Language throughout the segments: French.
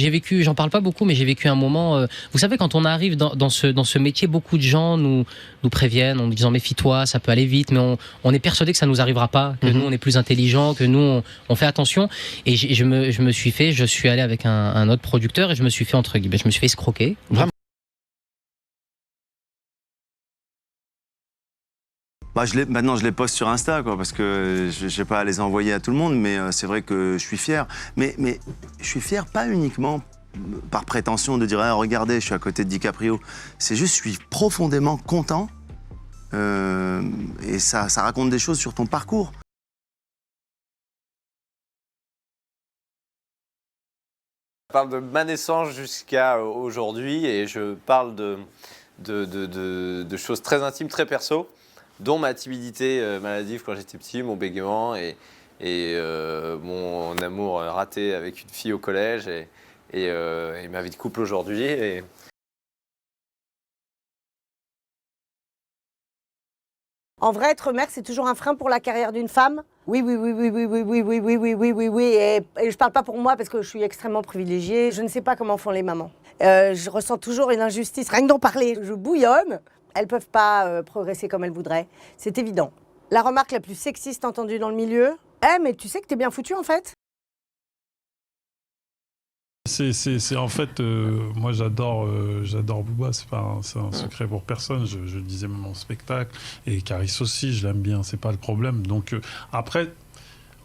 vécu, j'en parle pas beaucoup, mais j'ai vécu un moment. Vous savez, quand on arrive dans ce métier, beaucoup de gens nous préviennent en nous disant méfie-toi, ça peut aller vite, mais on est persuadé que ça nous arrivera pas, que nous on est plus intelligents, que nous on fait attention. Et je suis allé avec un autre producteur et je me suis fait escroquer. Vraiment. Maintenant, je les poste sur Insta, quoi, parce que je n'ai pas à les envoyer à tout le monde, mais c'est vrai que je suis fier. Mais je suis fier pas uniquement par prétention de dire ah, « regardez, je suis à côté de DiCaprio ». C'est juste, je suis profondément content et ça raconte des choses sur ton parcours. Je parle de ma naissance jusqu'à aujourd'hui et je parle de choses très intimes, très perso, dont ma timidité maladive quand j'étais petit, mon bégaiement et mon amour raté avec une fille au collège et ma vie de couple aujourd'hui. En vrai, être mère, c'est toujours un frein pour la carrière d'une femme. Oui. Et je parle pas pour moi parce que je suis extrêmement privilégiée. Je ne sais pas comment font les mamans. Je ressens toujours une injustice. Rien que d'en parler, je bouillonne. Elles peuvent pas progresser comme elles voudraient. C'est évident. La remarque la plus sexiste entendue dans le milieu. Mais tu sais que t'es bien foutu en fait. C'est en fait, moi j'adore Booba, c'est un secret pour personne, je le disais même en spectacle, et Caris aussi, je l'aime bien, c'est pas le problème. Donc après,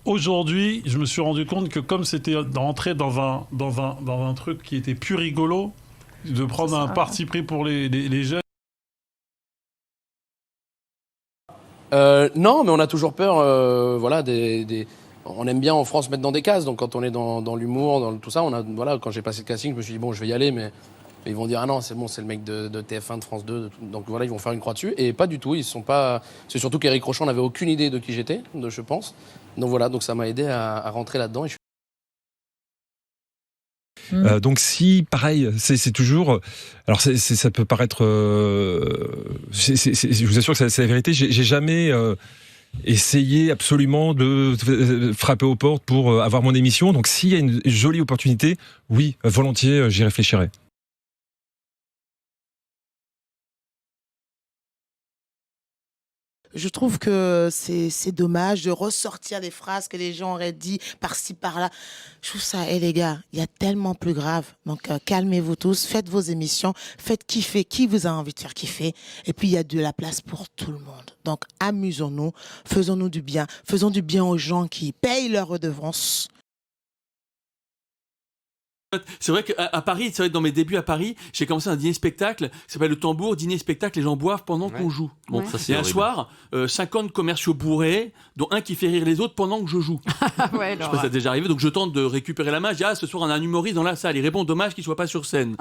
aujourd'hui, je me suis rendu compte que comme c'était d'entrer dans un truc qui était plus rigolo, de prendre un parti pris pour les jeunes. Non, mais on a toujours peur, voilà, on aime bien en France mettre dans des cases, donc quand on est dans l'humour, dans tout ça, voilà, quand j'ai passé le casting, je me suis dit bon, je vais y aller, mais ils vont dire ah non, c'est bon, c'est le mec de TF1, de France 2, donc voilà, ils vont faire une croix dessus, et pas du tout, ils sont pas. C'est surtout qu'Éric Rochon n'avait aucune idée de qui j'étais, je pense. Donc voilà, donc ça m'a aidé à rentrer là-dedans. Donc si, pareil, c'est toujours... Alors ça peut paraître... je vous assure que c'est la vérité, j'ai jamais essayé absolument de frapper aux portes pour avoir mon émission. Donc s'il y a une jolie opportunité, oui, volontiers, j'y réfléchirai. Je trouve que c'est dommage de ressortir des phrases que les gens auraient dit par-ci, par-là. Je trouve ça, les gars, il y a tellement plus grave. Donc, calmez-vous tous, faites vos émissions, faites kiffer qui vous a envie de faire kiffer. Et puis, il y a de la place pour tout le monde. Donc, amusons-nous, faisons-nous du bien. Faisons du bien aux gens qui payent leurs redevances. C'est vrai qu'à Paris, c'est vrai que dans mes débuts à Paris, j'ai commencé un dîner-spectacle, ça s'appelle le Tambour, dîner-spectacle, les gens boivent pendant qu'on joue. Bon, ça, et un soir, 50 commerciaux bourrés, dont un qui fait rire les autres pendant que je joue. Ouais, je sais pas si ça a déjà arrivé, donc je tente de récupérer la main, je dis ah, ce soir on a un humoriste dans la salle, il répond dommage qu'il soit pas sur scène.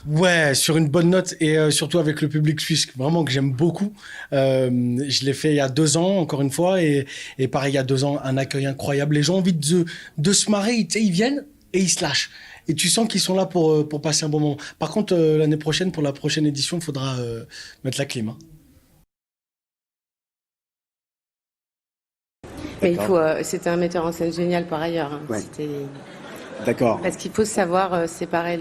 Ouais, sur une bonne note et surtout avec le public suisse, vraiment que j'aime beaucoup. Je l'ai fait il y a 2 ans, encore une fois, et pareil, il y a 2 ans, un accueil incroyable. Les gens ont envie de se marrer, tu sais, ils viennent et ils se lâchent. Et tu sens qu'ils sont là pour passer un bon moment. Par contre, l'année prochaine, pour la prochaine édition, il faudra mettre la clim. Hein. Mais c'était un metteur en scène génial par ailleurs. Hein. Ouais. C'était... D'accord. Parce qu'il faut savoir séparer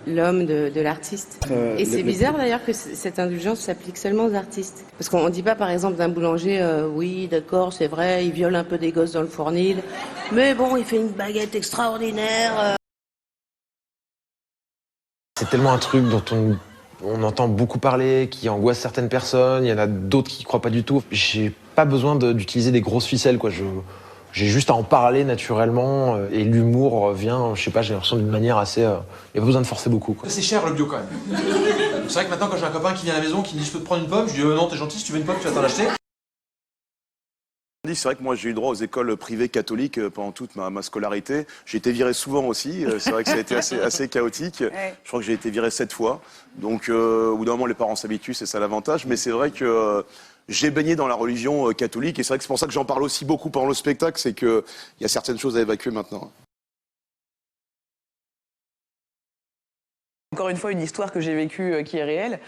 l'homme de l'artiste. Et c'est bizarre d'ailleurs que cette indulgence s'applique seulement aux artistes. Parce qu'on ne dit pas par exemple d'un boulanger, oui d'accord c'est vrai, il viole un peu des gosses dans le fournil, mais bon il fait une baguette extraordinaire. C'est tellement un truc dont on entend beaucoup parler, qui angoisse certaines personnes, il y en a d'autres qui ne croient pas du tout. J'ai pas besoin d'utiliser des grosses ficelles, quoi. J'ai juste à en parler naturellement et l'humour vient, je sais pas, j'ai l'impression d'une manière assez... Il n'y a pas besoin de forcer beaucoup, quoi. C'est cher le bio quand même. C'est vrai que maintenant quand j'ai un copain qui vient à la maison qui me dit je peux te prendre une pomme, je dis non t'es gentil, si tu veux une pomme tu vas t'en acheter. C'est vrai que moi j'ai eu droit aux écoles privées catholiques pendant toute ma scolarité. J'ai été viré souvent aussi, c'est vrai que ça a été assez chaotique. Ouais. Je crois que j'ai été viré 7 fois. Donc au bout d'un moment les parents s'habituent, c'est ça l'avantage. Mais c'est vrai que... j'ai baigné dans la religion catholique et c'est vrai que c'est pour ça que j'en parle aussi beaucoup pendant le spectacle, c'est qu'il y a certaines choses à évacuer maintenant. Encore une fois une histoire que j'ai vécue qui est réelle,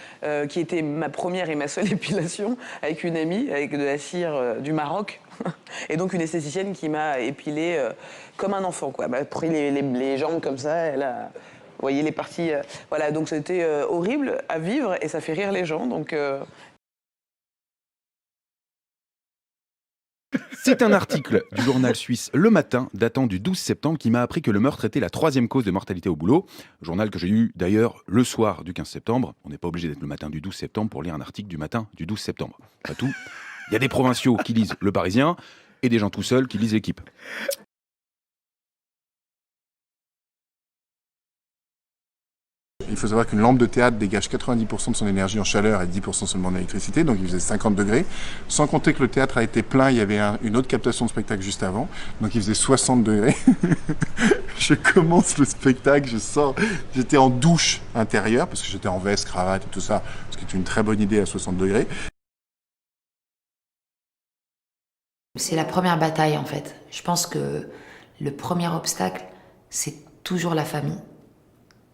qui était ma première et ma seule épilation avec une amie, avec de la cire du Maroc. Et donc une esthéticienne qui m'a épilée comme un enfant, quoi. Elle m'a pris les jambes comme ça, elle a... Vous voyez les parties... voilà, donc c'était horrible à vivre et ça fait rire les gens, donc... C'est un article du journal suisse Le Matin, datant du 12 septembre, qui m'a appris que le meurtre était la 3e cause de mortalité au boulot. Journal que j'ai eu d'ailleurs le soir du 15 septembre. On n'est pas obligé d'être le matin du 12 septembre pour lire un article du matin du 12 septembre. Pas tout. Il y a des provinciaux qui lisent Le Parisien et des gens tout seuls qui lisent L'Équipe. Il faut savoir qu'une lampe de théâtre dégage 90% de son énergie en chaleur et 10% seulement en électricité, donc il faisait 50 degrés. Sans compter que le théâtre a été plein, il y avait une autre captation de spectacle juste avant, donc il faisait 60 degrés. Je commence le spectacle, je sors, j'étais en douche intérieure, parce que j'étais en veste, cravate et tout ça, ce qui est une très bonne idée à 60 degrés. C'est la première bataille en fait. Je pense que le premier obstacle, c'est toujours la famille.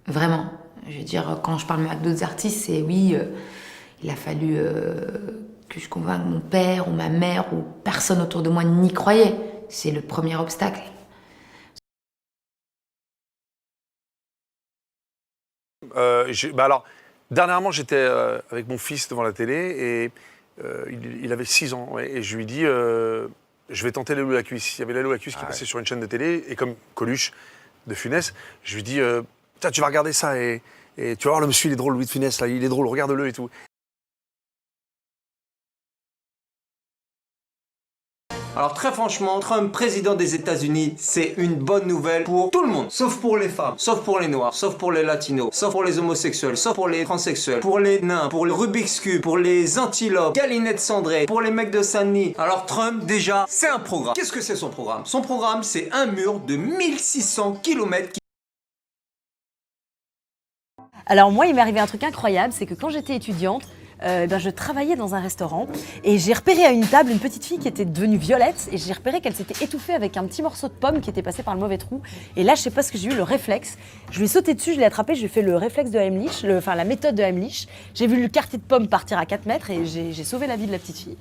Vraiment. Je veux dire, quand je parle avec d'autres artistes, c'est oui, il a fallu que je convainque mon père ou ma mère ou personne autour de moi n'y croyait. C'est le premier obstacle. Alors, dernièrement, j'étais avec mon fils devant la télé et il avait 6 ans. Ouais, et je lui dis, je vais tenter l'Allo la cuisse. Il y avait l'Allo la cuisse qui passait sur une chaîne de télé et comme Coluche de Funès, je lui dis, tiens, tu vas regarder ça et tu vas voir, le monsieur, il est drôle, Louis de Funès, là, il est drôle, regarde-le et tout. Alors très franchement, Trump président des États-Unis, c'est une bonne nouvelle pour tout le monde, sauf pour les femmes, sauf pour les noirs, sauf pour les latinos, sauf pour les homosexuels, sauf pour les transsexuels, pour les nains, pour le Rubik's Cube, pour les antilopes, Galinette cendrée, pour les mecs de Saint-Denis. Alors Trump, déjà, c'est un programme. Qu'est-ce que c'est son programme? Son programme, c'est un mur de 1600 km. Alors moi, il m'est arrivé un truc incroyable, c'est que quand j'étais étudiante, je travaillais dans un restaurant et j'ai repéré à une table une petite fille qui était devenue violette et j'ai repéré qu'elle s'était étouffée avec un petit morceau de pomme qui était passé par le mauvais trou. Et là, je sais pas ce que j'ai eu, le réflexe. Je lui ai sauté dessus, je l'ai attrapé, je lui ai fait le réflexe de Heimlich, la méthode de Heimlich. J'ai vu le quartier de pomme partir à 4 mètres et j'ai sauvé la vie de la petite fille.